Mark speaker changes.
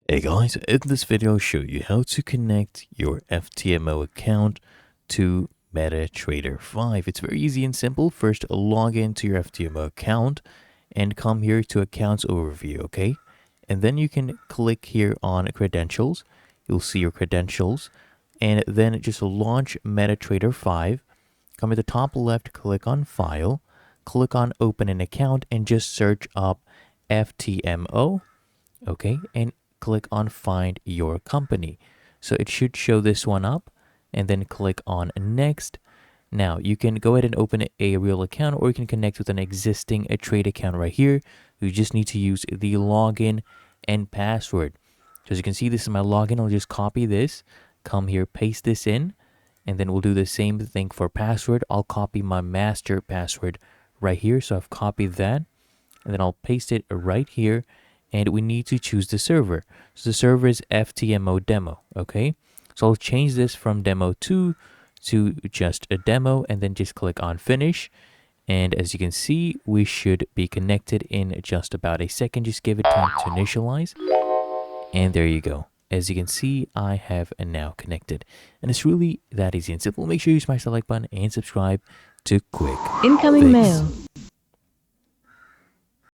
Speaker 1: Hey guys, in this video I'll show you how to connect your FTMO account to MetaTrader 5. It's very easy and simple. First, log into your FTMO account and come here to Accounts Overview, okay? And then you can click here on Credentials. You'll see your credentials. And then just launch MetaTrader 5. Come to the top left, click on File. Click on Open an Account and just search up FTMO, okay? And click on Find Your Company. So it should show this one up, and then click on Next. Now you can go ahead and open a real account, or you can connect with an existing trade account right here. You just need to use the login and password. So as you can see, this is my login. I'll just copy this, come here, paste this in, and then we'll do the same thing for password. I'll copy my master password right here. So I've copied that, and then I'll paste it right here. And we need to choose the server. So the server is FTMO demo, okay? So I'll change this from demo 2 to just a demo, and then just click on finish. And as you can see, we should be connected in just about a second. Just give it time to initialize. And there you go. As you can see, I have now connected. And it's really that easy and simple. Make sure you smash the like button and subscribe to Quick
Speaker 2: Incoming
Speaker 1: Fix.
Speaker 2: mail.